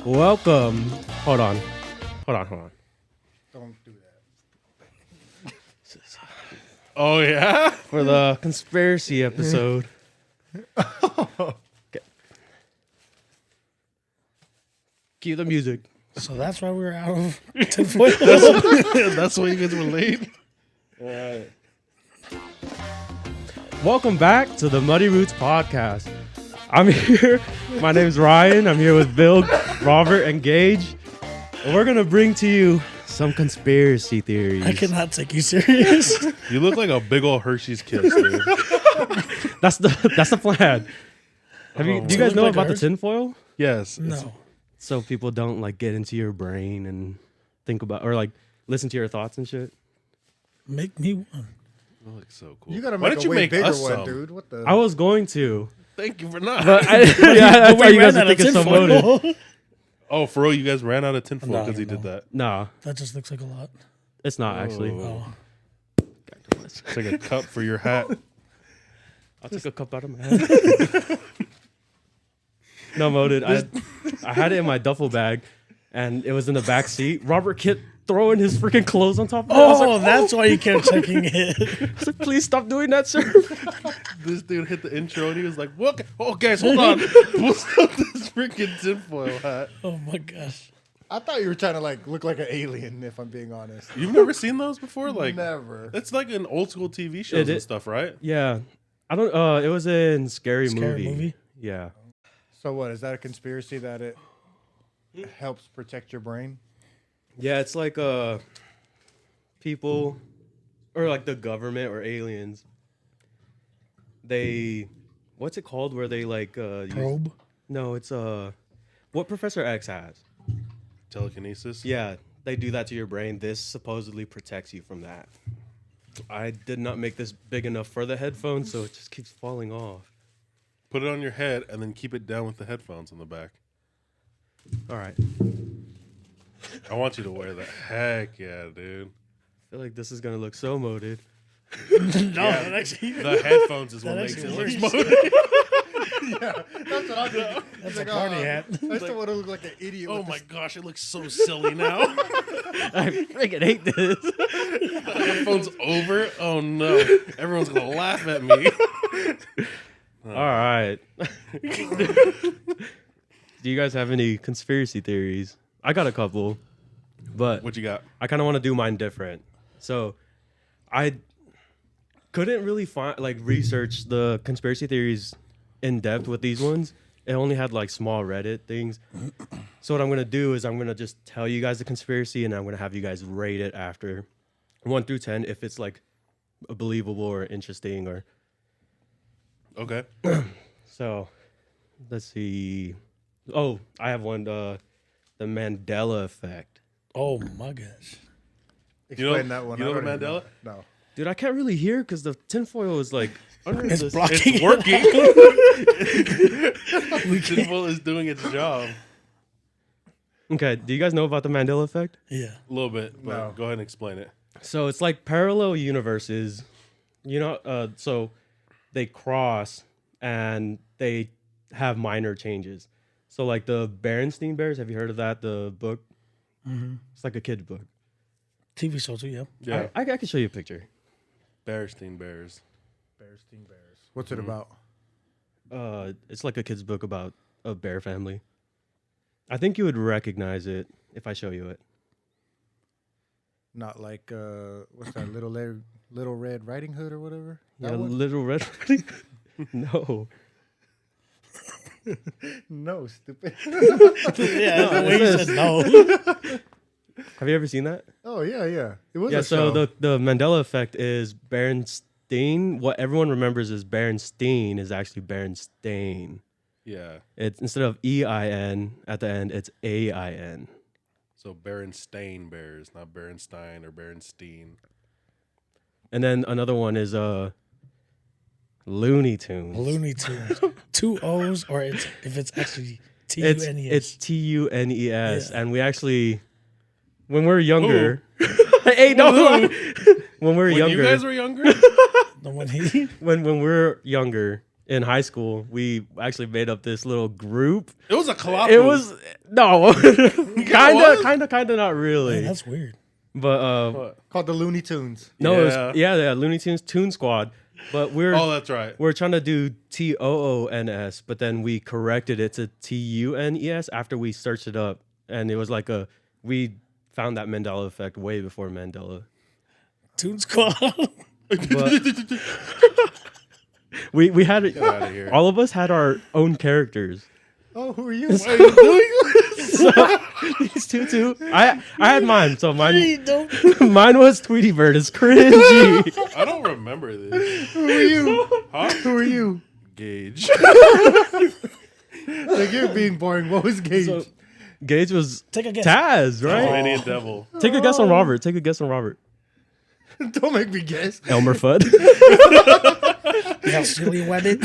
Welcome. Hold on. Don't do that. Oh, yeah? For the conspiracy episode. Okay. Cue the music. So that's why we were out of tinfoil. That's why you guys were late? All right. Welcome back to the Muddy Roots Podcast. I'm here. My name's Ryan. I'm here with Bill, Robert, and Gage. And we're going to bring to you some conspiracy theories. I cannot take you serious. You look like a big old Hershey's Kiss, dude. That's the plan. Do you Does it guys look know like about the ours? tinfoil? Yes. it's- No. So people don't like get into your brain and think about or like listen to your thoughts and shit. Make me one. You look so cool. You gotta Why make don't a you way make bigger us one, some? dude. What the? I was going to, Thank you for not. but I thought you guys were thinking so motive. Oh, for real? You guys ran out of tinfoil No, because he no. did that? No, That just looks like a lot. it's not actually. Oh. Oh. It's like a cup for your hat. I'll take a cup out of my head. No, molded. I had it in my duffel bag, and it was in the back seat. Robert kept throwing his freaking clothes on top of it. I was Oh, like, that's why you kept checking it. I was like, please stop doing that, sir. This dude hit the intro and he was like, "What? Oh, guys, hold on. What's up this freaking tinfoil hat? Oh my gosh. I thought you were trying to like look like an alien. If I'm being honest. You've never seen those before? Like, Never. it's like in old school TV shows and is. stuff, right? Yeah, I don't. It was in Scary Movie? Yeah. So what is that a conspiracy that it helps protect your brain? Yeah, it's like people or like the government or aliens. They what's it called where they like Probe? no, it's what Professor X has. Telekinesis. Yeah, they do that to your brain. This supposedly protects you from that. I did not make this big enough for the headphones, so it just keeps falling off. Put it on your head and then keep it down with the headphones on the back. All right. I want you to wear that. Heck yeah, dude. I feel like this is going to look so moded. No, that actually. The headphones is what That makes it actually look works. smooth. Yeah, that's what I did. That's a party hat. I still want to look like an idiot. Oh with my gosh, it looks so silly now. I freaking hate this. The headphones over? Oh no. Everyone's going to laugh at me. All right. Do you guys have any conspiracy theories? I got a couple, but What you got? I kind of want to do mine different. So I couldn't really find research the conspiracy theories in depth with these ones. It only had like small Reddit things. So what I'm going to do is I'm going to just tell you guys the conspiracy and I'm going to have you guys rate it after 1 through 10 if it's like believable or interesting or Okay. so let's see. Oh, I have one. The Mandela effect. Oh my gosh. Explain that one. You know I the don't even Mandela? No. Dude, I can't really hear because the tinfoil is like under It's this. blocking. It's working. We can't. Tinfoil is doing its job. Okay, do you guys know about the Mandela effect? Yeah. A little bit, but No. go ahead and explain it. So it's like parallel universes. You know, so they cross and they have minor changes. So like the Berenstain Bears, have you heard of that? The book? Mm-hmm. It's like a kid's book. TV show too, yeah. Yeah. I can show you a picture. Bearstein Bears. Bears, Teen Bears. What's it about? It's like a kid's book about a bear family. I think you would recognize it if I show you it. Not like what's that? Little Red Riding Hood or whatever. Yeah, That one? Little Red. No. No, stupid. Yeah, the way you said no. Have you ever seen that? Oh yeah. It was Yeah, a so show. the Mandela effect is Berenstain. What everyone remembers is Berenstain is actually Berenstain. Yeah. It's instead of EIN at the end, it's AIN. So Berenstain Bears, not Berenstein or Berenstein. And then another one is Looney Tunes. Looney Tunes. 2 O's, or if it's actually It's Tunes. TUNES, Yeah. and we actually, when we're younger, hey, no, when we're When younger, you guys were younger? The one he. when we're younger, in high school, we actually made up this little group. It was a collab. It was no, kinda, not really. Man, that's weird. But What? Called the Looney Tunes. no, it was, Yeah. yeah, Looney Tunes Toon Squad. But Oh, that's right. we're trying to do TOONS, but then we corrected it to TUNES after we searched it up, and it was like we found that Mandela effect way before Mandela. Toon Squad. But we had it. Get out of here. All of us had our own characters. Oh, who are you? Why are you doing this? These two. I had mine. So Hey, mine don't- mine was Tweety Bird. It's cringy. I don't remember this. Who are you? Huh? Who are you? Gage. Like, you're being boring. What was Gage? So Gage was Take a guess. Taz, right? Tasmanian devil. Take a guess on Robert. Take a guess on Robert. Don't make me guess. Elmer Fudd. How silly wedded.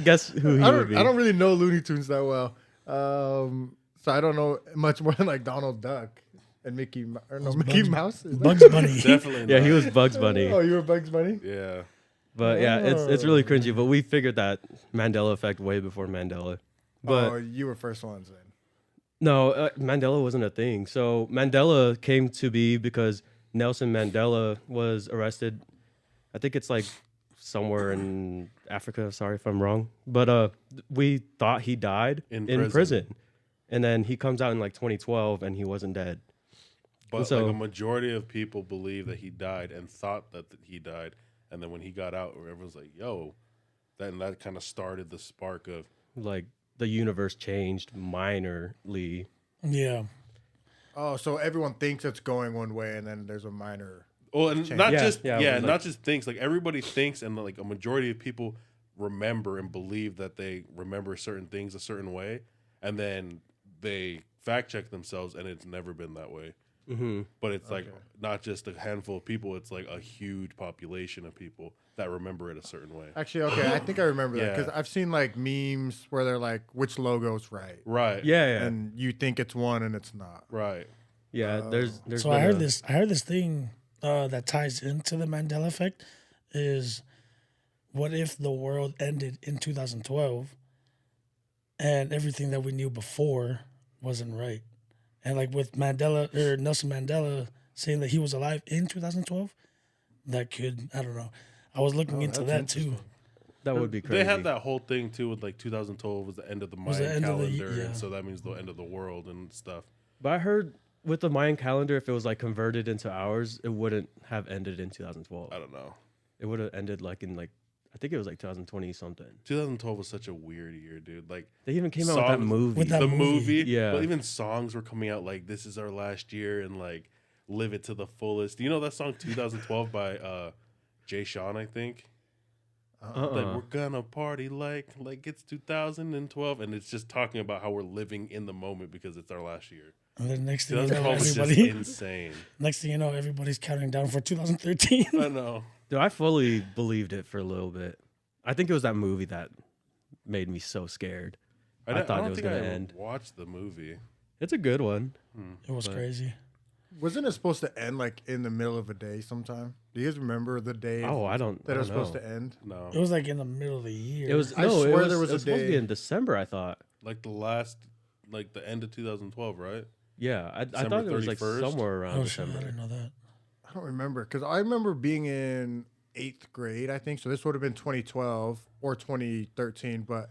Guess who he I would be. don't really know Looney Tunes that well. So I don't know much more than like Donald Duck and Mickey Mouse. Is that- Bugs Bunny. Definitely. Yeah, not. he was Bugs Bunny. Oh, you were Bugs Bunny? Yeah. But yeah, it's really cringy. But we figured that Mandela effect way before Mandela. But Oh, you were first ones then. no, Mandela wasn't a thing. So Mandela came to be because Nelson Mandela was arrested. I think it's like somewhere in Africa. Sorry if I'm wrong. But we thought he died In in prison. prison. And then he comes out in like 2012 and he wasn't dead. But So- like a majority of people believe that he died and thought that he died. And then when he got out, everyone's like, yo, then that kind of started the spark of, Like the universe changed minorly. Yeah. Oh, so everyone thinks it's going one way, and then there's a minor. oh, and Change. not Yeah, just, yeah, yeah, like- not just thinks, like everybody thinks, and like a majority of people remember and believe that they remember certain things a certain way. And then they fact check themselves, and it's never been that way. Mm-hmm. But it's like not just a handful of people, it's like a huge population of people that remember it a certain way. Actually, okay, I think I remember that Yeah. because I've seen like memes where they're like, which logo's right? Right. Yeah. And you think it's one and it's not. Right. Yeah, there's So I heard this. I heard this thing that ties into the Mandela effect is, what if the world ended in 2012, and everything that we knew before wasn't right, and like with Mandela or Nelson Mandela saying that he was alive in 2012, that could, I don't know. I was looking into that's that too. That would be crazy. They had that whole thing too with like 2012 was the end of the Was Mayan the end of the- calendar, yeah. and so that means the end of the world and stuff. But I heard with the Mayan calendar, if it was like converted into ours, it wouldn't have ended in 2012. I don't know. It would have ended like in like I think it was like 2020 something. 2012 was such a weird year, dude. Like They even came out with that Songs- movie. With that the movie. movie, Yeah. But even songs were coming out like "This is our last year" and like "Live it to the fullest." Do you know that song 2012 by Jay Sean? I think. Like we're gonna party like it's 2012, and it's just talking about how we're living in the moment because it's our last year. And then next thing you know, 2012 is just everybody. insane. Next thing you know, everybody's counting down for 2013. I know. Dude, I fully believed it for a little bit. I think it was that movie that made me so scared. I thought don't it was think gonna I end. watched the movie. It's a good one. It was But- crazy. Wasn't it supposed to end like in the middle of a day sometime? Do you guys remember the day Oh, I don't. that I it was don't supposed know. to end? No, It was like in the middle of the year. It was I no. swear it was, there was it a was supposed to be day- in December. I thought. like the end of 2012, right? Yeah, I December thought it was like 31st? somewhere around Oh shit! I December. didn't know that. I don't remember because I remember being in 8th grade, I think. So this would have been 2012 or 2013. But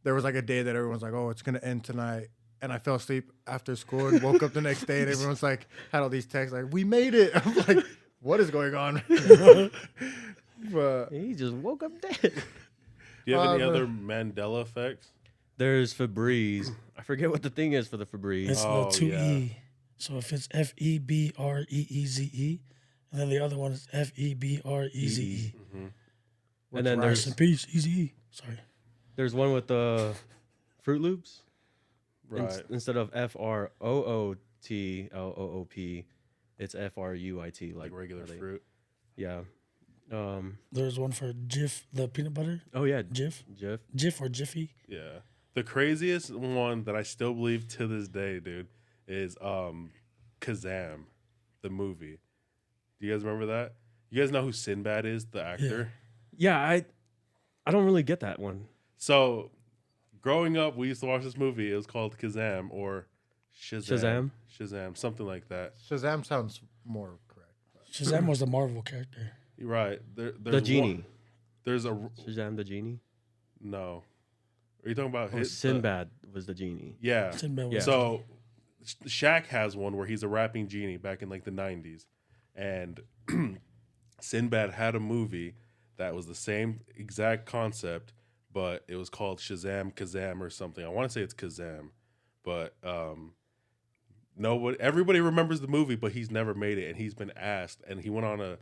there was like a day that everyone's like, "Oh, it's gonna end tonight," and I fell asleep after school and woke up the next day, and everyone's like, had all these texts like, "We made it." I'm like, "What is going on?" But He just woke up dead. Do you have any but- other Mandela effects? There's Febreze. I forget what the thing is for the Febreze. It's Oh, the two yeah. E. So if it's FEBREEZE, and then the other one is FEBREZE. And then Rest in there's peace, Easy. Sorry. there's one with the Fruit Loops. Right. Instead of FROOTLOOP, it's FRUIT, Like regular they- fruit. Yeah. There's one for Jif, the peanut butter. Oh yeah, Jif, Jif. Jif or Jiffy. Yeah. The craziest one that I still believe to this day, dude, is Kazam, the movie. Do you guys remember that? You guys know who Sinbad is, the actor? Yeah, I don't really get that one. So, growing up, we used to watch this movie. It was called Kazam or Shazam. Shazam, something like that. Shazam sounds more correct. Shazam was the Marvel character. You're right. There's The genie. There's a Shazam the genie. no. Are you talking about Oh, Sinbad was the genie. Yeah. Sinbad was Yeah. So Shaq has one where he's a rapping genie back in like the 90s. And Sinbad had a movie that was the same exact concept, but it was called Shazam Kazam or something. I want to say it's Kazam. But everybody remembers the movie, but he's never made it. And he's been asked, and he went on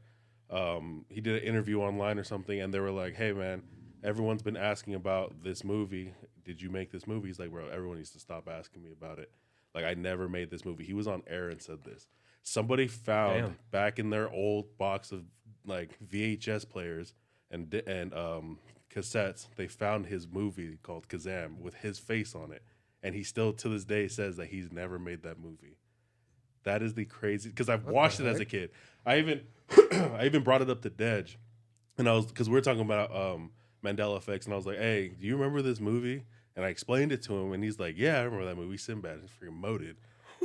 he did an interview online or something, and they were like, hey, man, everyone's been asking about this movie. Did you make this movie? He's like, bro, everyone needs to stop asking me about it. Like, I never made this movie. He was on air and said this. Somebody found back in their old box of like VHS players and cassettes, they found his movie called Kazam with his face on it. And he still to this day says that he's never made that movie. That is the crazy, because I've watched it as a kid. I even brought it up to Dej, and because we were talking about Mandela effects, and I was like, hey, do you remember this movie? And I explained it to him, and he's like, yeah, I remember that movie, Sinbad. It's freaking moated.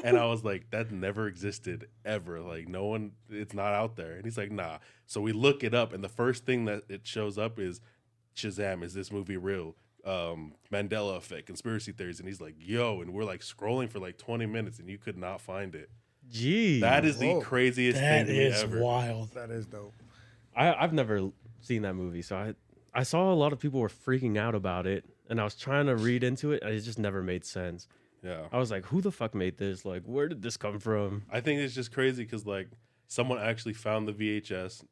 And I was like, that never existed ever. Like, no one, it's not out there. And he's like, nah. So we look it up, and the first thing that it shows up is Shazam, is this movie real? Mandela effect, conspiracy theories. And he's like, yo, and we're like scrolling for like 20 minutes, and you could not find it. Gee. That is the craziest thing to me ever. That is wild. That is dope. I've never seen that movie, so I saw a lot of people were freaking out about it, and I was trying to read into it, and it just never made sense. Yeah. I was like, who the fuck made this? Like, where did this come from? I think it's just crazy because, like, someone actually found the VHS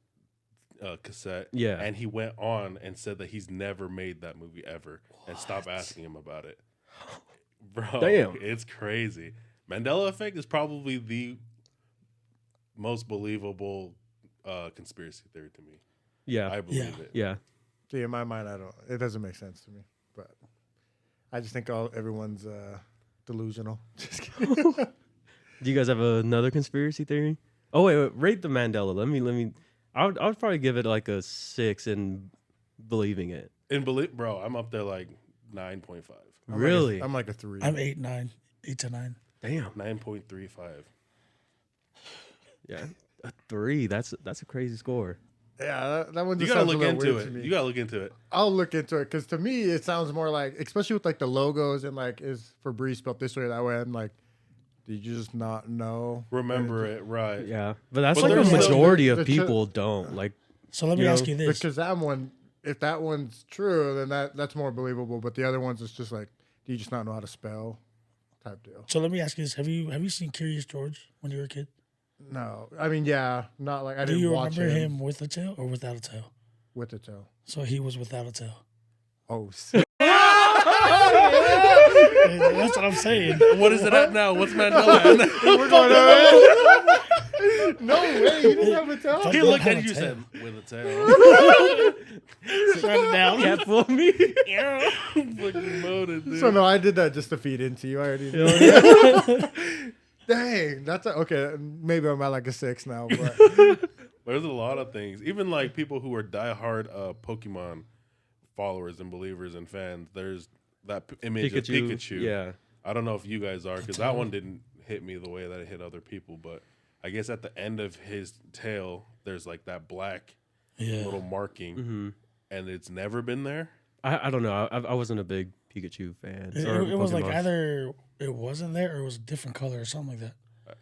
cassette. Yeah. And he went on and said that he's never made that movie ever. And stopped asking him about it. Bro, Damn. It's crazy. Mandela effect is probably the most believable conspiracy theory to me. Yeah. I believe it. Yeah. See, in my mind, it doesn't make sense to me. But I just think everyone's delusional. Just kidding. Do you guys have another conspiracy theory? Oh wait, rate the Mandela. Let me. I would probably give it like a 6 in believing it. Bro, I'm up there like 9.5. Really? I'm like a 3. I'm 8 to 9. Damn. 9.35. Yeah. A 3. That's a crazy score. Yeah, that one You just gotta sounds a look little into weird it. to me. You gotta look into it. I'll look into it because to me it sounds more like, especially with like the logos and like, is Febreze spelled this way or that way? I'm like, did you just not know? Remember it, right? Yeah. But that's But like a there's majority the of people don't. Like, So let me You ask know, you this. Because that one, if that one's true, then that's more believable. But the other ones, it's just like, do you just not know how to spell? Type deal. So let me ask you this. Have you seen Curious George when you were a kid? No, I mean, yeah, not like I Do didn't you watch remember him him with a tail or without a tail? with the toe. So he was without a tail. Oh, sick. That's what I'm saying. What is it at now? What's Mandela at? We're going over. No way, you didn't have a toe. He Don't looked have at a you and tail. said, with a tail. Run it down. can't fool me. Fucking moated, dude. So no, I did that just to feed into you. I already know. Dang, that's okay. Maybe I'm at like a 6 now, but There's a lot of things. Even like people who are diehard Pokemon followers and believers and fans. There's that image of Pikachu. Yeah. I don't know if you guys are, because that one didn't hit me the way that it hit other people. But I guess at the end of his tail, there's like that black little marking, and it's never been there. I don't know. I wasn't a big Pikachu fan. It was like Pokemon. either it wasn't there or it was a different color or something like that.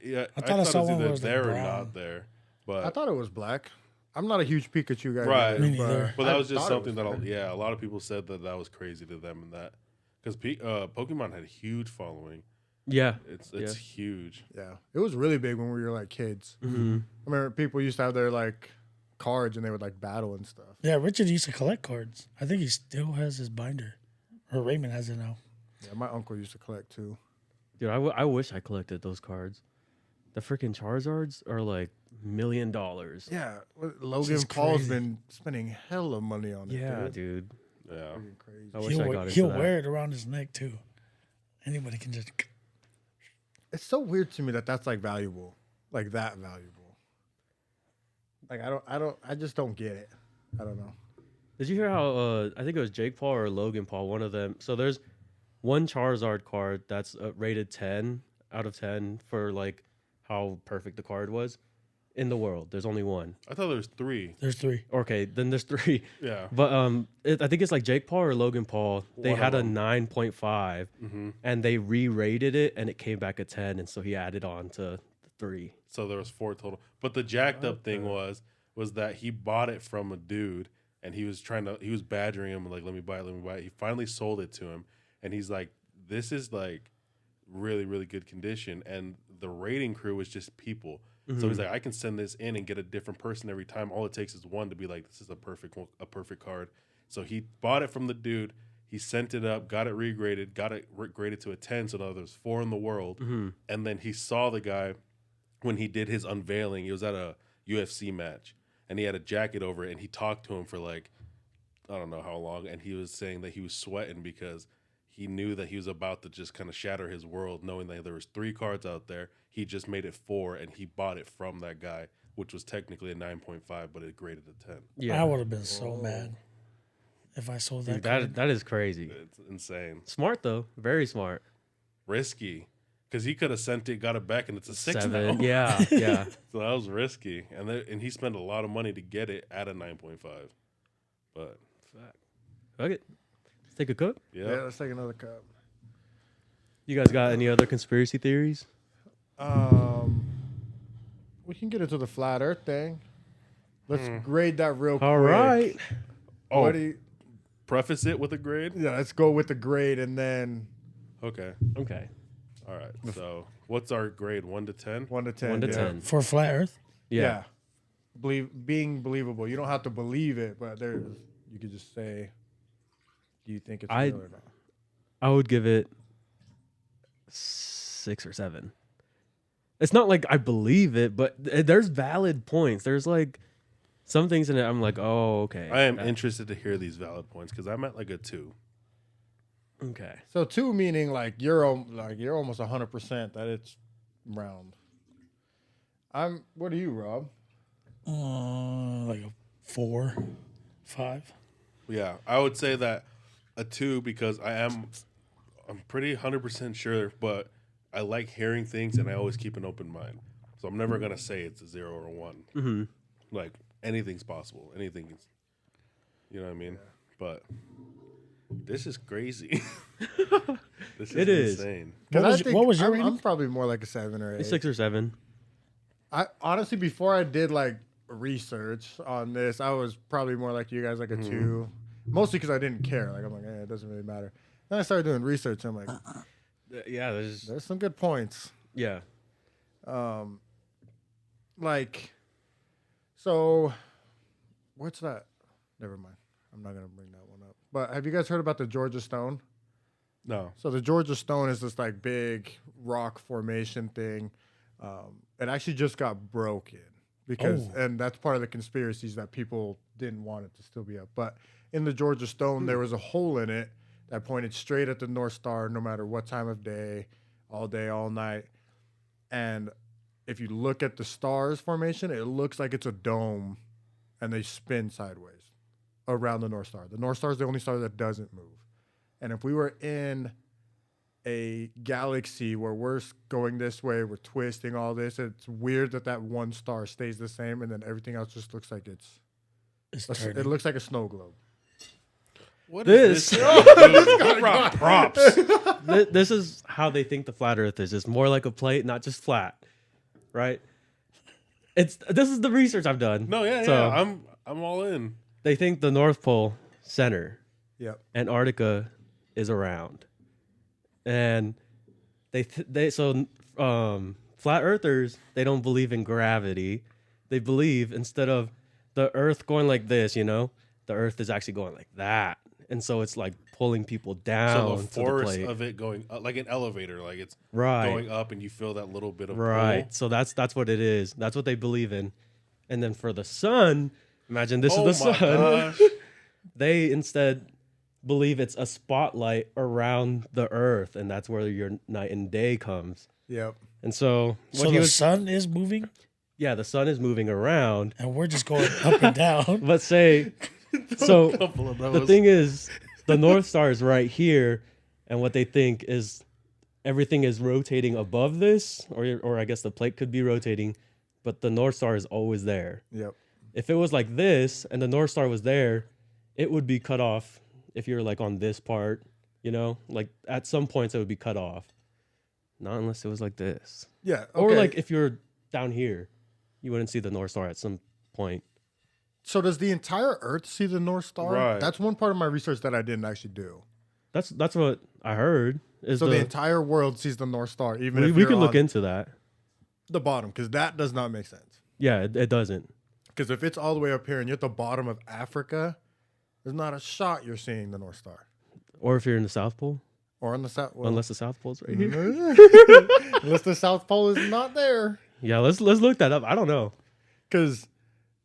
Yeah, I thought I saw it was one where either it was, like, there or brown. not there. But I thought it was black. I'm not a huge Pikachu guy, Right. either, Me neither. But that I was just thought it something was that, there. a lot of people said that was crazy to them, and that because Pokemon had a huge following. Yeah. It's huge. Yeah, it was really big when we were like kids. Mm-hmm. I remember people used to have their like cards and they would like battle and stuff. Yeah, Richard used to collect cards. I think he still has his binder. Or Raymond has it now. Yeah, my uncle used to collect too. Dude, I wish I collected those cards. The freaking Charizards are like $1 million. Yeah, Logan is Paul's crazy. been spending hella money on it. Yeah, dude. dude. Yeah. Freaking crazy. I wish I got into He'll that. wear it around his neck too. Anybody can just. It's so weird to me that that's like valuable, like that valuable. Like I just don't get it. I don't know. Did you hear how I think it was Jake Paul or Logan Paul, one of them. So there's one Charizard card that's rated 10 out of 10 for like how perfect the card was in the world. There's only one. I thought there was 3. There's 3. Okay, then there's 3. Yeah. But I think it's like Jake Paul or Logan Paul. They One had of a them. 9.5 and they re-rated it and it came back a 10, and so he added on to the 3. So there was 4 total. But the jacked up thing was that he bought it from a dude and he was badgering him like, let me buy it. He finally sold it to him and he's like, this is like really, really good condition. And the rating crew was just people. So he's like, I can send this in and get a different person every time. All it takes is one to be like, this is a perfect card. So he bought it from the dude. He sent it up, got it regraded, got it graded to a 10. So now there's 4 in the world. And then he saw the guy when he did his unveiling. He was at a UFC match and he had a jacket over it. And he talked to him for like, I don't know how long. And he was saying that he was sweating because he knew that he was about to just kind of shatter his world, knowing that there was 3 cards out there. He just made it 4, and he bought it from that guy, which was technically a 9.5, but it graded a 10. Yeah. I would have been so mad if I sold that. Dude, that is crazy. It's insane. Smart though. Very smart. Risky. Because he could have sent it, got it back, and it's a 6 7. now. Yeah, yeah. So that was risky. And he spent a lot of money to get it at a 9.5. But, Fuck it. Let's take a cook. yeah. let's take another cup. You guys got any other conspiracy theories? We can get into the flat Earth thing. Let's grade that real quick. All right. Oh, What do you, preface it with a grade? yeah, let's go with the grade and then Okay. Okay. All right. So what's our grade? 1 to 10? 1 to 10. 1 to yeah. 10. For Flat Earth? Yeah. Being believable. You don't have to believe it, but you could just say, do you think it's real or not? I would give it 6 or 7. It's not like I believe it, but there's valid points. There's like some things in it I'm like, oh, okay. I am interested to hear these valid points because I'm at like a 2. Okay. So 2 meaning like you're almost 100% that it's round. What are you, Rob? Like a 4, 5. Yeah, I would say that a 2 because I'm pretty 100% sure, but I like hearing things and I always keep an open mind. So I'm never gonna say it's a 0 or a 1. Mm-hmm. Like anything's possible. Anything is, you know what I mean? But this is crazy. This is It is. insane. What was your I'm rating? probably more like a 7 or 8. 6 or 7. I honestly, before I did like research on this, I was probably more like you guys, like a 2. Mostly because I didn't care. Like I'm like, it doesn't really matter. Then I started doing research. And I'm like, Yeah, there's some good points. yeah. Like, so what's that? Never mind. I'm not gonna bring that one up. But have you guys heard about the Georgia Stone? No. So the Georgia Stone is this like big rock formation thing. It actually just got broken because, and that's part of the conspiracies that people didn't want it to still be up. But in the Georgia Stone, there was a hole in it that pointed straight at the North Star, no matter what time of day, all night. And if you look at the stars formation, it looks like it's a dome, and they spin sideways around the North Star. The North Star is the only star that doesn't move. And if we were in a galaxy where we're going this way, we're twisting all this, it's weird that one star stays the same, and then everything else just looks like It's it looks like a snow globe. What This- is this? Rob, props. This is how they think the flat Earth is. It's more like a plate, not just flat, right? This is the research I've done. No, yeah, So- yeah. I'm all in. They think the North Pole center, Yep. Antarctica, is around, and flat earthers, they don't believe in gravity. They believe instead of the Earth going like this, the Earth is actually going like that, and so it's like pulling people down So the to the force plate. of it going like an elevator, like it's Right. going up, and you feel that little bit of Right. pull. So that's what it is. That's what they believe in. And then for the sun, imagine this Oh is the my sun. gosh. They instead believe it's a spotlight around the Earth, and that's where your night and day comes. Yep. And so, So the sun is moving, the sun is moving around. and we're just going up and down. But say So Couple of the those. thing is, the North Star is right here, and what they think is everything is rotating above this, or I guess the plate could be rotating, but the North Star is always there. Yep. If it was like this and the North Star was there, it would be cut off if you're like on this part, like at some points it would be cut off. Not unless it was like this. Yeah. Okay. Or like if you're down here, you wouldn't see the North Star at some point. So does the entire Earth see the North Star? Right. That's one part of my research that I didn't actually do. That's what I heard. Is So the entire world sees the North Star, even we if you're could look on into that. the bottom, because that does not make sense. Yeah, it doesn't. Because if it's all the way up here and you're at the bottom of Africa, there's not a shot you're seeing the North Star. Or if you're in the South Pole, Or on the south. Well, unless the South Pole's right here. unless the South Pole is not there. Yeah, let's look that up. I don't know. Because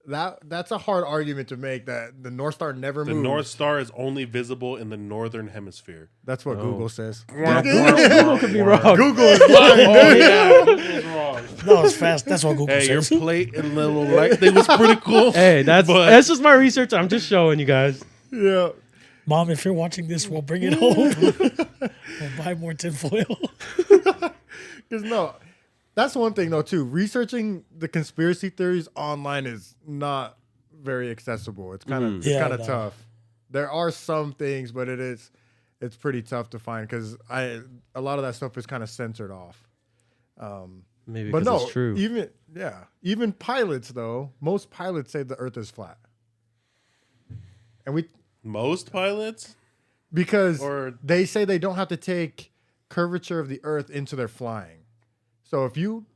that's a hard argument to make, that the North Star never The moves. North Star is only visible in the northern hemisphere. That's what Google says. Google could be wrong. Google is lying. Oh yeah, Google's wrong. No, it's fast. That's what Google Hey, your says. plate and little light thing was pretty cool. Hey, that's just my research. I'm just showing you guys. Yeah. Mom, if you're watching this, we'll bring it home. We'll buy more tinfoil. Because no, that's one thing though too. Researching the conspiracy theories online is not very accessible. It's kind of Yeah, kind of no. tough. There are some things, but it's pretty tough to find because a lot of that stuff is kind of censored off. Maybe But because no, it's true. even pilots though, most pilots say the Earth is flat, and Most pilots? because Or- they say they don't have to take curvature of the Earth into their flying. So if you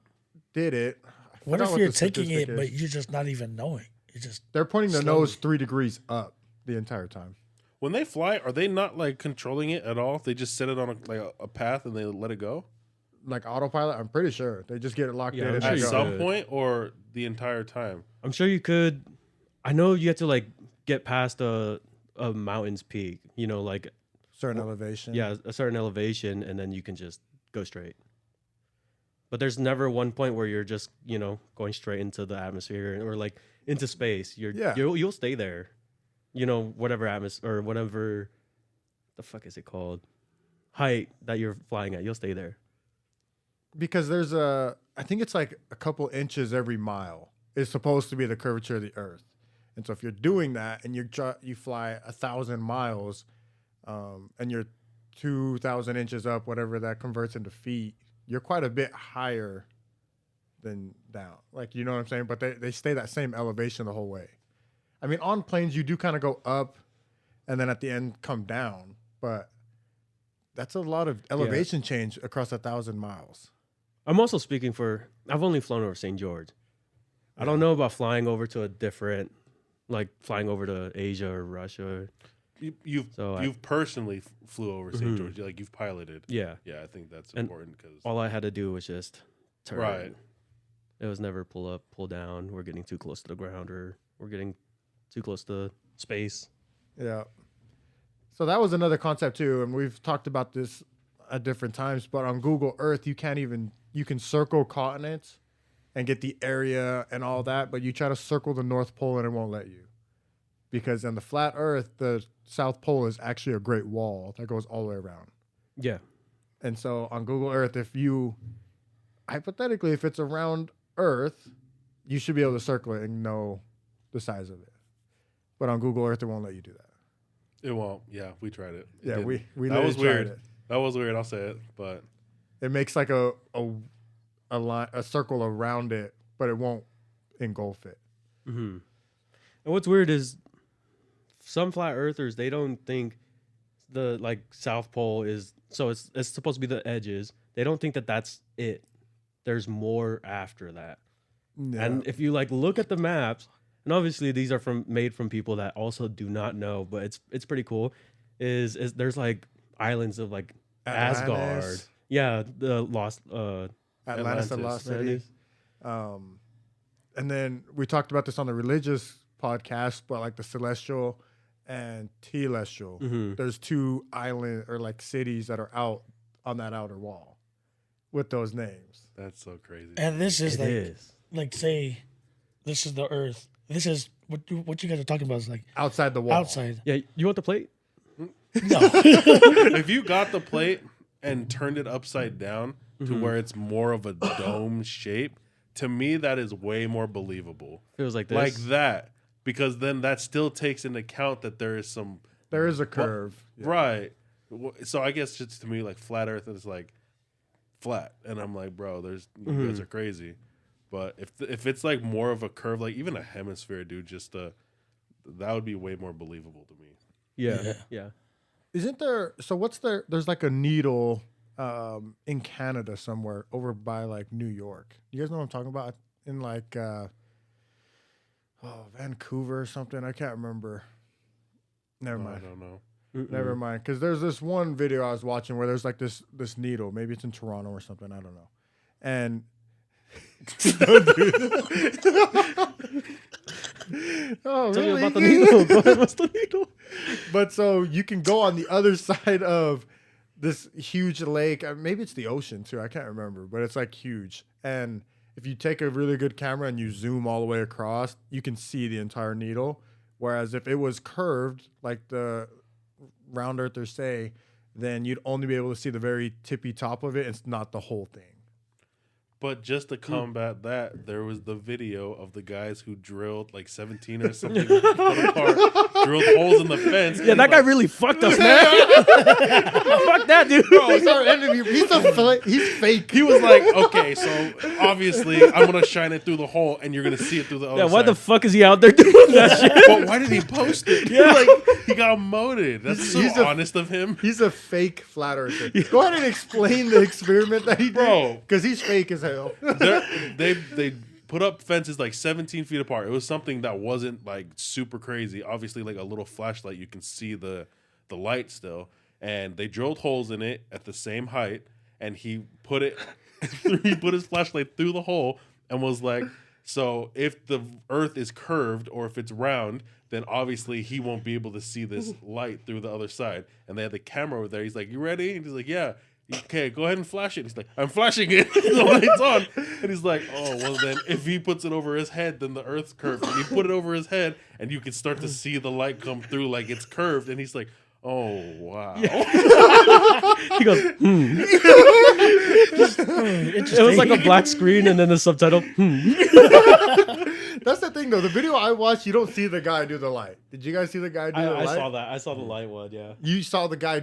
did it, I What forgot if you're the taking statistic it, is. but you're just not even knowing? You just They're pointing the slowly. nose 3 degrees up the entire time. When they fly, are they not like controlling it at all? They just set it on a path and they let it go? Like autopilot, I'm pretty sure they just get it locked Yeah, in. I'm and sure At they you go. some could. point or the entire time? I'm sure you could. I know you have to like get past a mountain's peak. Like Certain elevation. a certain elevation, and then you can just go straight. But there's never one point where you're just going straight into the atmosphere or like into space. You'll stay there. Whatever atmosphere or whatever the fuck is it called, height that you're flying at, you'll stay there. Because there's I think it's like a couple inches every mile is supposed to be the curvature of the Earth. And so if you're doing that and you fly 1,000 miles, and you're 2,000 inches up, whatever that converts into feet, you're quite a bit higher than down. Like, you know what I'm saying? But they stay that same elevation the whole way. I mean, on planes, you do kind of go up and then at the end come down. But that's a lot of elevation change across 1,000 miles. I'm also speaking for. I've only flown over St. George. I don't know about flying over to a different, like flying over to Asia or Russia. You've personally flew over St. George, like you've piloted. Yeah. Yeah, I think that's And important because All I had to do was just turn. Right. It was never pull up, pull down. We're getting too close to the ground, or we're getting too close to space. Yeah. So that was another concept too, and we've talked about this at different times. But on Google Earth, you can circle continents and get the area and all that, but you try to circle the North Pole and it won't let you, because on the flat Earth, the South Pole is actually a Great Wall that goes all the way around. Yeah. And so on Google Earth, if it's around Earth, you should be able to circle it and know the size of it. But on Google Earth, it won't let you do that. it won't. Yeah, we tried it. It Yeah, didn't. we That literally was tried weird. it. That was weird. I'll say it, but It makes like a line, a circle around it, but it won't engulf it. Mm-hmm. And what's weird is some flat earthers, they don't think the like South Pole is, so it's supposed to be the edges. They don't think that that's it. There's more after that. Yeah. And if you like look at the maps, and obviously these are made from people that also do not know, but it's pretty cool. Is there's like islands of like Asgard. Atlantis. Yeah, the lost Atlantis and Lost City. Atlantis. And then we talked about this on the religious podcast, but like the celestial and telestial. Mhm. There's 2 island or like cities that are out on that outer wall with those names. that's so crazy. And this is It is. like say this is the Earth. This is what you guys are talking about is like Outside the wall. outside. Yeah, you want the plate? No. If you got the plate and turned it upside down to where it's more of a dome shape, to me that is way more believable. Feels like this. Like that, because then that still takes into account that there is some There is a curve. Yeah. right. So I guess just to me, like flat Earth is like flat, and I'm like, bro, you guys are crazy. But if it's like more of a curve, like even a hemisphere, dude, just that would be way more believable to me. Yeah. Isn't there? So what's there? There's like a needle in Canada somewhere over by like New York. You guys know what I'm talking about? In like Vancouver or something. I can't remember. Never I mind. don't know. Never mind. Because there's this one video I was watching where there's like this needle. Maybe it's in Toronto or something. I don't know. And don't do that. Oh, Tell me really? about the needle. Go ahead, what's the needle? But so you can go on the other side of this huge lake. Maybe it's the ocean too. I can't remember, but it's like huge. And if you take a really good camera and you zoom all the way across, you can see the entire needle. Whereas if it was curved, like the round earthers say, then you'd only be able to see the very tippy top of it. It's not the whole thing. But just to combat that, there was the video of the guys who drilled like 17 or something foot apart, drilled holes in the fence. Yeah, that guy really fucked us, man. Fuck that dude. Bro, it's our enemy. He's fake. He was like, okay, so obviously I'm gonna shine it through the hole, and you're gonna see it through the other Yeah, side. why the fuck is he out there doing that shit? But why did he post it? Yeah. Like he got moted. That's so He's a- honest of him. He's a fake flat earther. Go ahead and explain the experiment that he did. Bro. Because he's fake as hell. They put up fences like 17 feet apart. It was something that wasn't like super crazy. Obviously, like a little flashlight, you can see the light still. And they drilled holes in it at the same height. And he put his flashlight through the hole and was like, so if the Earth is curved or if it's round, then obviously he won't be able to see this light through the other side. And they had the camera over there. He's like, you ready? And he's like, yeah. Okay, go ahead and flash it. He's like, I'm flashing it. The light's on. And he's like, oh, well then if he puts it over his head, then the Earth's curved. And he put it over his head and you can start to see the light come through like it's curved. And he's like, oh, wow. Yeah. He goes, It was like a black screen and then the subtitle, That's the thing, though. The video I watched, you don't see the guy do the light. Did you guys see the guy do the light? I saw that. I saw the light one, yeah. You saw the guy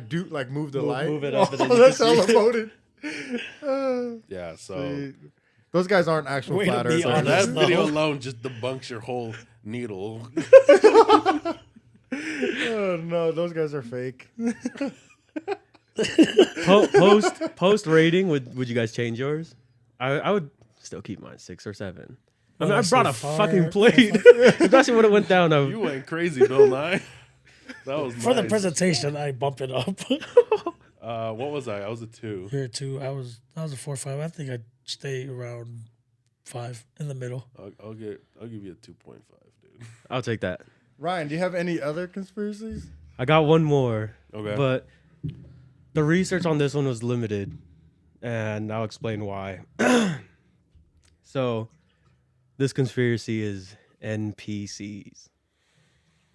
move the light? Move it up and then Oh, you that's can see hella it. voted. Yeah, so Those guys aren't actual Way to flat be earthers. honest. that No. video alone just debunks your whole needle. Oh, no, those guys are fake. Post rating, would you guys change yours? I would still keep mine 6 or 7. I mean, I brought a fucking plate. If that's what it went down. You went crazy, Bill Nye. That was For the nice. presentation, I bump it up. What was I? I was a 2. Here too, I was a 4 or 5. I think I'd stay around 5 in the middle. I'll give you a 2.5, dude. I'll take that. Ryan, do you have any other conspiracies? I got one more. Okay. But the research on this one was limited, and I'll explain why. So, this conspiracy is NPCs.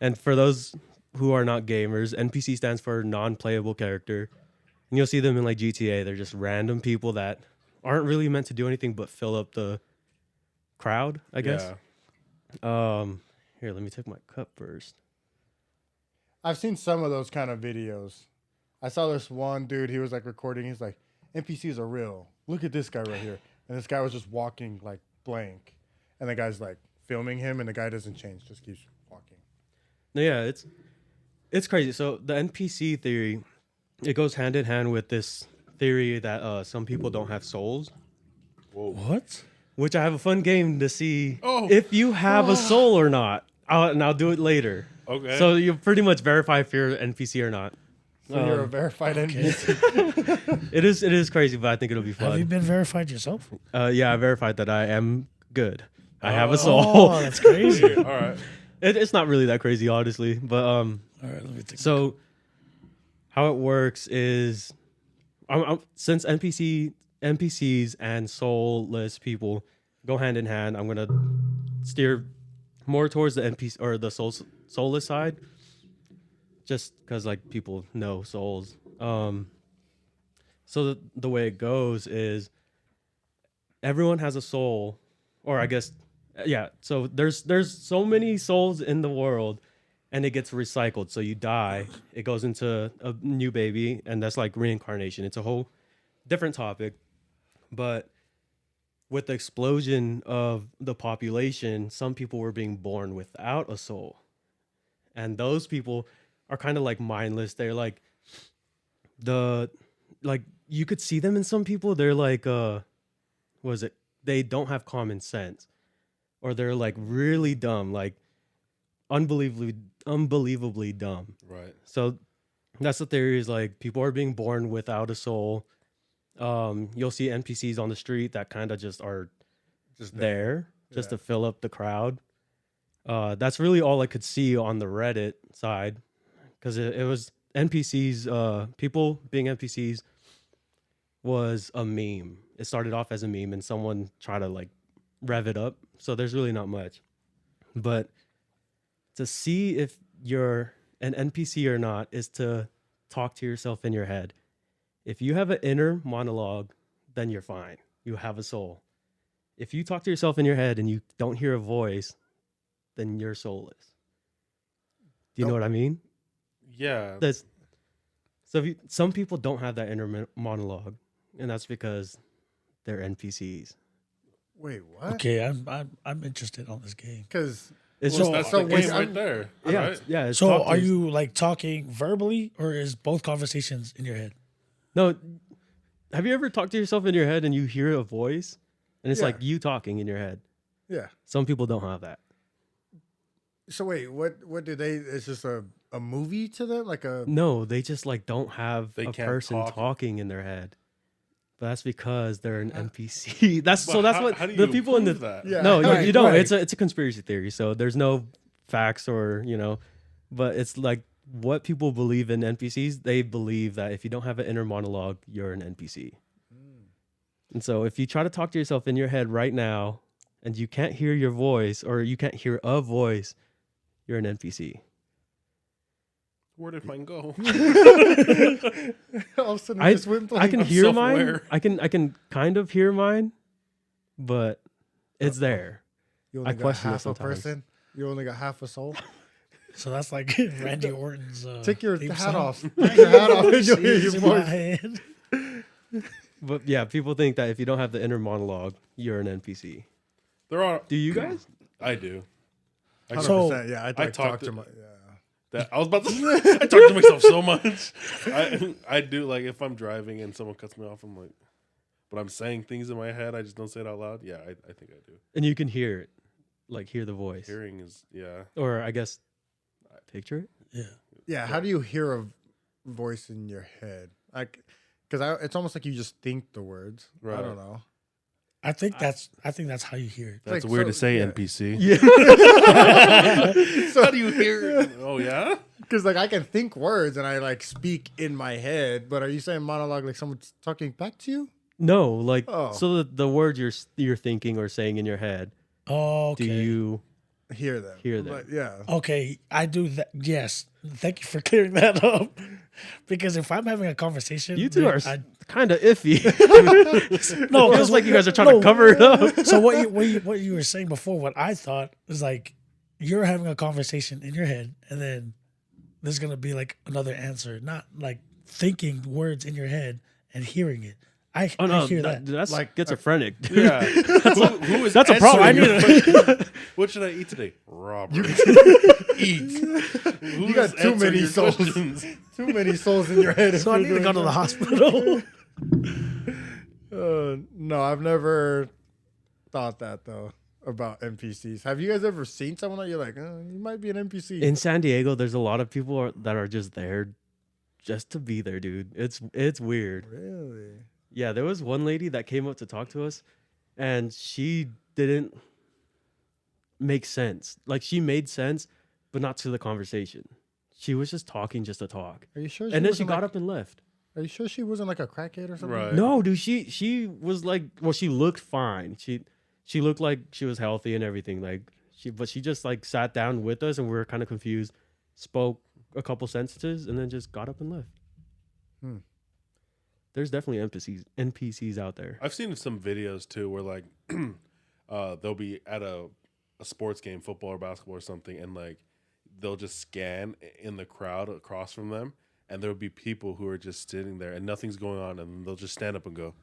And for those who are not gamers, NPC stands for non-playable character. And you'll see them in like GTA. They're just random people that aren't really meant to do anything but fill up the crowd, I guess. Yeah. Here, let me take my cup first. I've seen some of those kind of videos. I saw this one dude, he was like recording. He's like, NPCs are real. Look at this guy right here. And this guy was just walking like blank. And the guy's like filming him and the guy doesn't change, just keeps walking. No, yeah, it's crazy. So the NPC theory, it goes hand in hand with this theory that some people don't have souls, What? which I have a fun game to see Oh. if you have a soul or not. I'll do it later. Okay. So you pretty much verify if you're an NPC or not. So you're a verified NPC. It is crazy, but I think it'll be Have you fun. been verified yourself? Yeah, I verified that I am good. I have a Oh, soul. that's crazy. All right. It's not really that crazy, honestly. But All right, let me think. so how it works is, since NPCs and soulless people go hand in hand, I'm gonna steer more towards the NPC or the soulless side, just because like people know souls. So the way it goes is everyone has a soul, or I guess, yeah. So there's so many souls in the world, and it gets recycled. So you die, it goes into a new baby, and that's like reincarnation. It's a whole different topic, but with the explosion of the population, some people were being born without a soul, and those people are kind of like mindless. They're like you could see them in some people. They're like they don't have common sense, or they're like really dumb, like unbelievably dumb. Right. So that's the theory, is like people are being born without a soul. You'll see NPCs on the street that kind of just are Just there just to fill up the crowd. That's really all I could see on the Reddit side, because it was NPCs. People being NPCs was a meme. It started off as a meme, and someone tried to like rev it up. So there's really not much. But to see if you're an NPC or not is to talk to yourself in your head. If you have an inner monologue, then you're fine. You have a soul. If you talk to yourself in your head and you don't hear a voice, then you're soulless. Do you know what I mean? Yeah. Some people don't have that inner monologue, and that's because they're NPCs. Wait, what? Okay, I'm interested on this game. Because It's Well, just that's the game I'm- right there. yeah, Right? yeah. It's So talk to are your- you like talking verbally, or is both conversations in your head? No. Have you ever talked to yourself in your head and you hear a voice, and it's Yeah. like you talking in your head? yeah. Some people don't have that. So wait, what do they? It's just a movie to them, like a. No, they just like don't have They a can't person talk. talking in their head. But that's because they're an NPC. That's But that's how- what how do the you people in the prove that? Yeah. No, Right, you don't. right. It's a conspiracy theory. So there's no facts or, but it's like what people believe in NPCs. They believe that if you don't have an inner monologue, you're an NPC. And so if you try to talk to yourself in your head right now and you can't hear your voice, or you can't hear a voice, you're an NPC. Where did mine go? All of a sudden, I it just went blank. can I'm hear mine. self-aware. I can kind of hear mine, but it's there. You only I got question it half a sometimes. person. You only got half a soul. So that's like Randy Orton's. Take your theme hat song. off. Take your hat off, and you'll hear your She's in my voice. head. But yeah, people think that if you don't have the inner monologue, you're an NPC. There are. Do you guys? I do. 100%. So- Yeah, I I talk talked to to- my. Yeah. That I was about to. I talk to myself so much. I do, like, if I'm driving and someone cuts me off, I'm like, but I'm saying things in my head. I just don't say it out loud. Yeah, I think I do. And you can hear it, like hear the voice, Hearing is or I guess picture it. Yeah. Yeah. How do you hear a voice in your head? Like, because it's almost like you just think the words. I Right. don't know. I think that's how you hear it. That's like, weird so- to say. yeah. NPC. Yeah. How do you hear it? Oh yeah. Because like I can think words and I like speak in my head, but are you saying monologue like someone's talking back to you? No, like Oh. so the words you're thinking or saying in your head. Oh, okay. Do you? Hear them. Hear them. But yeah. Okay, I do that. Yes, thank you for clearing that up. Because if I'm having a conversation, You two then are I- kind of iffy. no, Feels 'cause like you guys are trying to no. cover it up. So what you were saying before, what I thought was like you're having a conversation in your head, and then there's gonna be like another answer, not like thinking words in your head and hearing it. I Oh no, hear that. that's Like- like schizophrenic. dude. Yeah. who is That's a answering problem. your question? What should I eat today? Robert. Eat. You got too many souls. Too many souls in your head. if So I you're need to go doing to the that. hospital. No, I've never thought that though about NPCs. Have you guys ever seen someone that you're like, you might be an NPC? In San Diego, there's a lot of people that are just there, just to be there, dude. It's weird. Really? Yeah, there was one lady that came up to talk to us, and she didn't make sense. Like she made sense, but not to the conversation. She was just talking just to talk, Are you sure? and then she wasn't got like, up and left. Are you sure she wasn't like a crackhead or something? Right. No, dude, she was like, well, she looked fine. she looked like she was healthy and everything. Like she just like sat down with us, and we were kind of confused. Spoke a couple sentences, and then just got up and left. There's definitely NPCs out there. I've seen some videos too where like they'll be at a sports game, football or basketball or something, and like they'll just scan in the crowd across from them, and there'll be people who are just sitting there and nothing's going on, and they'll just stand up and go,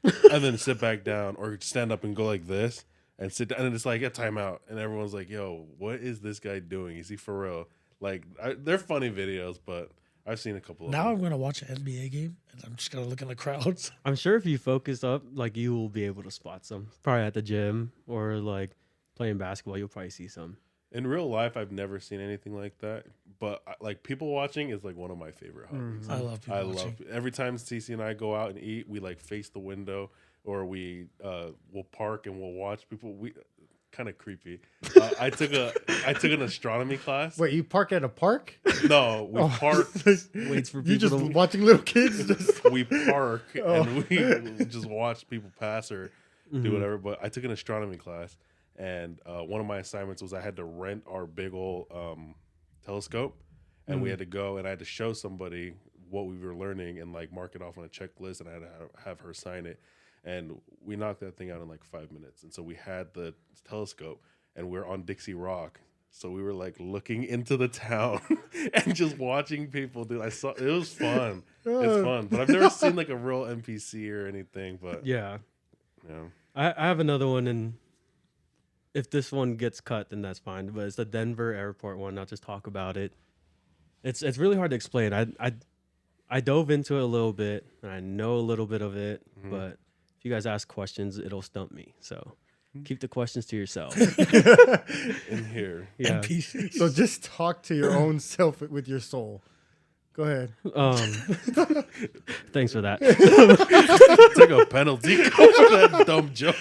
and then sit back down, or stand up and go like this and sit down, and it's like a timeout, and everyone's like, "Yo, what is this guy doing? Is he for real?" Like they're funny videos, but I've seen a couple of Now them. I'm going to watch an NBA game, and I'm just going to look in the crowds. I'm sure if you focus up, like you will be able to spot some. Probably at the gym or like playing basketball, you'll probably see some. In real life, I've never seen anything like that, but like people watching is like one of my favorite hobbies. I love people watching. Every time Cece and I go out and eat, we like face the window, or we will park and we'll watch people. We kind of creepy. I took an astronomy class. Wait, you park at a park? No, we park. Waits for You people just to watching little kids? Just... We park and we just watch people pass or do whatever. But I took an astronomy class, and one of my assignments was I had to rent our big old telescope, and we had to go and I had to show somebody what we were learning and like mark it off on a checklist, and I had to have her sign it. And we knocked that thing out in like 5 minutes. And so we had the telescope, and we're on Dixie Rock. So we were like looking into the town and just watching people do. It was fun. It's fun. But I've never seen like a real NPC or anything. But yeah. Yeah. I have another one, and if this one gets cut, then that's fine. But it's the Denver airport one. I'll just talk about it. It's really hard to explain. I dove into it a little bit, and I know a little bit of it, but if you guys ask questions, it'll stump me. So keep the questions to yourself. In here. Yeah. NPCs. So just talk to your own self with your soul. Go ahead. Thanks for that. Take a penalty for that dumb joke.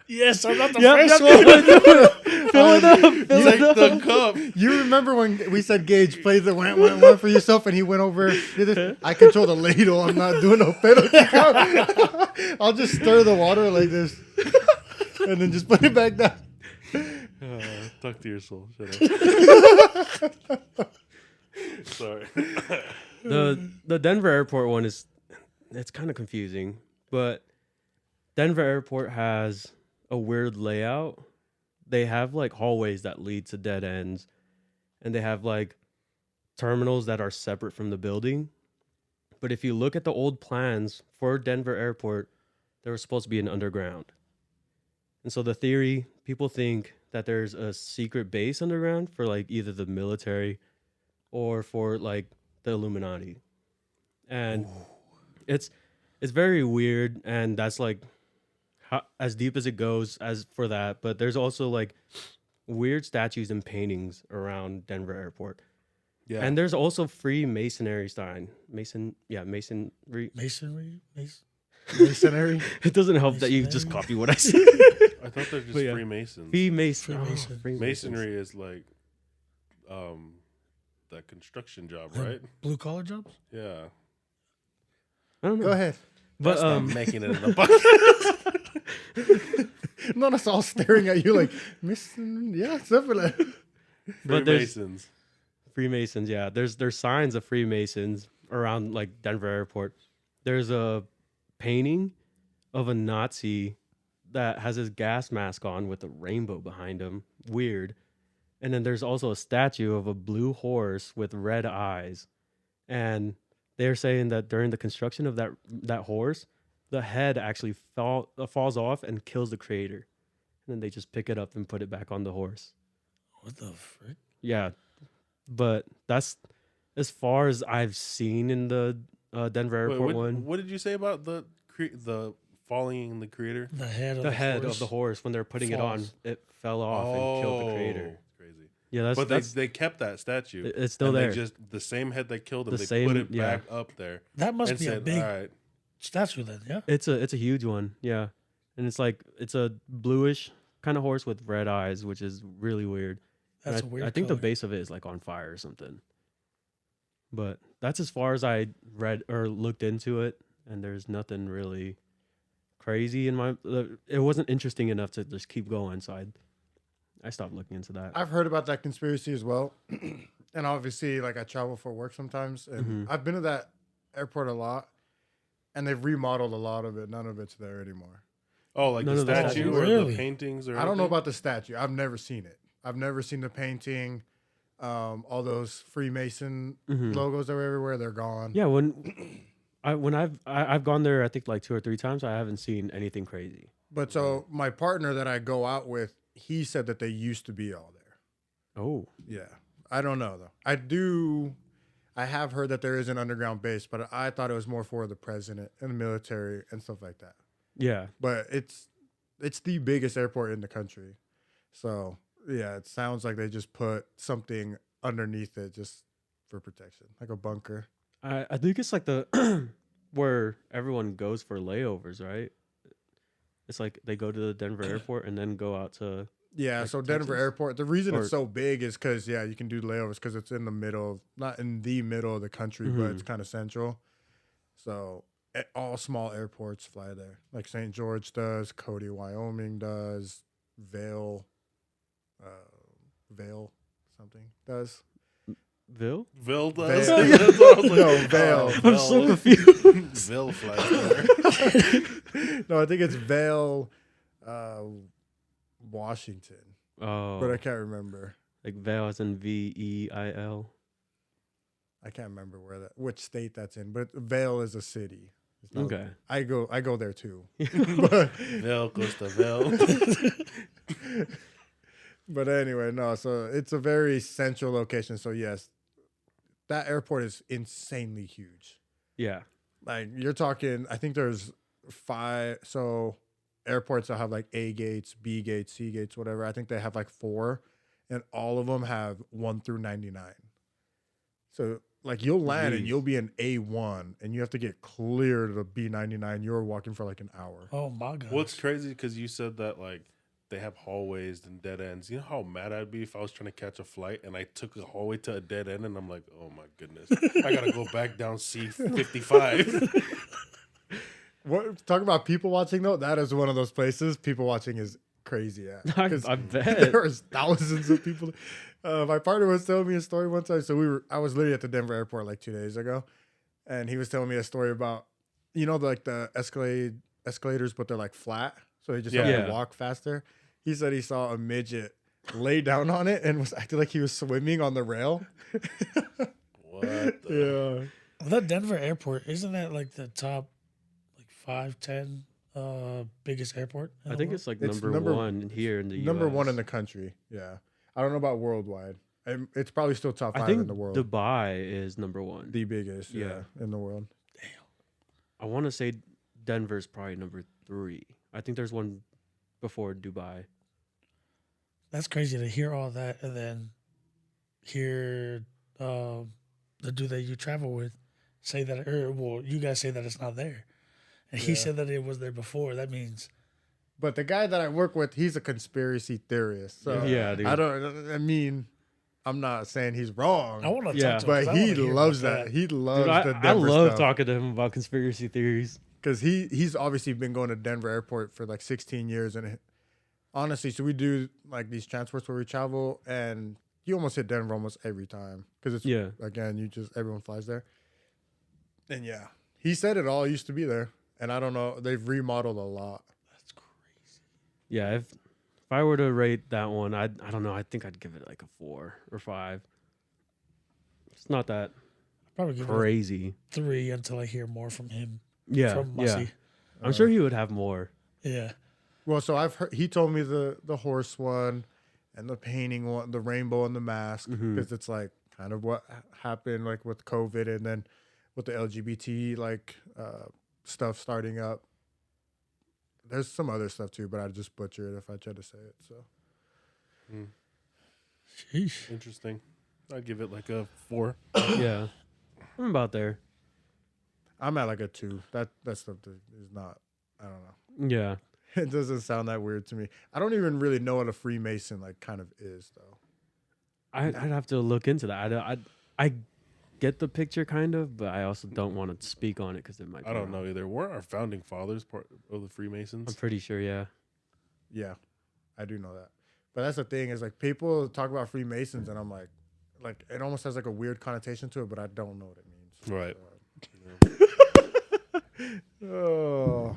Yes, I'm not the Yep, first yep, one. Fill it up. Take the cup. You remember when we said Gage play the went for yourself, and he went over, did this? I control the ladle. I'm not doing no penalty. I'll just stir the water like this, and then just put it back down. Talk to your soul. Shut up. Sorry. The Denver airport one it's kind of confusing, but Denver airport has a weird layout. They have like hallways that lead to dead ends, and they have like terminals that are separate from the building. But if you look at the old plans for Denver airport, there was supposed to be an underground. And so the theory, people think that there's a secret base underground for like either the military or for like the Illuminati. And it's very weird, and that's like as deep as it goes as for that. But there's also like weird statues and paintings around Denver airport. Yeah. And there's also Freemasonry sign. Masonry. Masonry? Masonry. It doesn't help that you just copy what I said. I thought they're just But yeah. Freemasons. Freemason. Masonry is like that construction job, right? Blue collar jobs? Yeah. I don't know. Go ahead. But I'm making it in the bucket. None of us all staring at you like, yeah, something like that. But there's Freemasons. Freemasons, yeah. There's signs of Freemasons around like Denver airport. There's a painting of a Nazi that has his gas mask on with a rainbow behind him. Weird. And then there's also a statue of a blue horse with red eyes. And they're saying that during the construction of that horse, the head actually falls off and kills the creator. And then they just pick it up and put it back on the horse. What the frick? Yeah. But that's as far as I've seen in the Denver airport one. What did you say about the falling the creator? The head of The the head horse. of the horse, when they're putting it on, Falls. it fell off and killed the creator. It's crazy. Yeah, that's They kept that statue. it's still and there. They just the same head that killed him. The They same- put it yeah. back up there. That must and be a said, big all right. statue then, yeah? It's a huge one, yeah. And it's a bluish kind of horse with red eyes, which is really weird. And That's a weird I think the color. base of it is like on fire or something. But that's as far as I read or looked into it, and there's nothing really crazy in my. It wasn't interesting enough to just keep going, so I stopped looking into that. I've heard about that conspiracy as well. And obviously, like I travel for work sometimes, and I've been to that airport a lot, and they've remodeled a lot of it. None of it's there anymore. Oh, like None the of the statue statues. or Really? the paintings or I don't know anything? about the statue. I've never seen it. I've never seen the painting. All those Freemason logos that were everywhere, they're gone. Yeah, when I've gone there, I think like 2 or 3 times. I haven't seen anything crazy. But so my partner that I go out with, he said that they used to be all there. Oh, Yeah. I don't know though. I have heard that there is an underground base, but I thought it was more for the president and the military and stuff like that. yeah. But it's the biggest airport in the country. So yeah, it sounds like they just put something underneath it just for protection, like a bunker. I think it's like the where everyone goes for layovers, right? It's like they go to the Denver airport and then go out to. Yeah, Like so Denver Texas? Airport, the reason Or- it's so big is because, yeah, you can do layovers because it's in the middle, not in the middle of the country, but it's kind of central. So all small airports fly there. Like St. George does, Cody, Wyoming does, Vail something does. Ville? Vil does. Vail. That's what I was like, No, Vail. I'm so Vil. confused. Vil flies there. No, I think it's Vail, Washington, Oh, but I can't remember. like Veil as in Veil. I can't remember which state that's in, but Vail is a city. It's not- Okay. I go there too. but, Vil goes to Vil. but anyway, no. So it's a very central location. So yes, that airport is insanely huge. Yeah. Like you're talking, I think there's 5. So airports that have like A gates, B gates, C gates, whatever. I think they have like 4, and all of them have 1 through 99. So like you'll land and Jeez. you'll be in A1, and you have to get clear to the B99. You're walking for like an hour. Oh my god. What's crazy because you said that like they have hallways and dead ends. You know how mad I'd be if I was trying to catch a flight and I took a hallway to a dead end and I'm like, oh my goodness, I gotta go back down C55. What talk about people watching though? That is one of those places people watching is crazy at. I 'Cause bet. there was thousands of people. My partner was telling me a story one time. So I was literally at the Denver airport like 2 days ago, and he was telling me a story about, like the escalators, but they're like flat, so they just have Yeah. to walk faster. He said he saw a midget lay down on it and was acting like he was swimming on the rail. What? The? Yeah. That Denver airport, isn't that like the top like 5, 10 biggest airport? in I the think world? it's like It's number number- 1 here in the Number US. 1 in the country. Yeah. I don't know about worldwide. It's probably still top 5 I think in the world. Dubai is number 1. The biggest, Yeah. in the world. I want to say Denver's probably number 3. I think there's one before Dubai. That's crazy to hear all that and then hear the dude that you travel with say that, you guys say that it's not there. And he Yeah. said that it was there before. That means But the guy that I work with, he's a conspiracy theorist. So Yeah, dude. I'm not saying he's wrong, I want to Yeah. talk to him. but 'cause I he wanna hear loves about that. He loves Dude, the I Denver love stuff. talking to him about conspiracy theories. Because he's obviously been going to Denver Airport for like 16 years, and honestly, so we do like these transports where we travel, and you almost hit Denver almost every time because it's Yeah. again everyone flies there, and yeah, he said it all used to be there, and I don't know, they've remodeled a lot. That's crazy. Yeah, if I were to rate that one, I don't know. I think I'd give it like a 4 or 5. It's not that Probably give it crazy. a 3 until I hear more from him. Yeah, From yeah. Mussy. I'm sure he would have more. Yeah. Well, so I've heard he told me the horse one, and the painting one, the rainbow and the mask, because it's like kind of what happened like with COVID, and then with the LGBT like stuff starting up. There's some other stuff too, but I just butcher it if I try to say it. So Sheesh. Interesting. I'd give it like a 4. Yeah, I'm about there. I'm at like a 2. That stuff is not. I don't know. Yeah, It doesn't sound that weird to me. I don't even really know what a Freemason like kind of is though. I'd have to look into that. I get the picture kind of, but I also don't want to speak on it because it might be I don't wrong. know either. Weren't our founding fathers part of the Freemasons? I'm pretty sure, yeah. Yeah, I do know that. But that's the thing is like people talk about Freemasons, and I'm like it almost has like a weird connotation to it, but I don't know what it means. Right. Oh.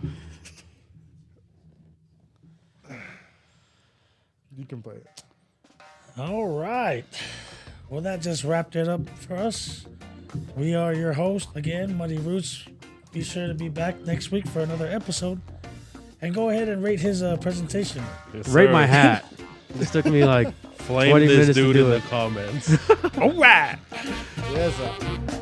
You can play it. All right. Well, that just wrapped it up for us. We are your host again, Muddy Roots. Be sure to be back next week for another episode. And go ahead and rate his presentation. Yes, Rate sir. my hat. This took me like Flame 20 this minutes to dude do in it. the comments. All right. Yes, sir.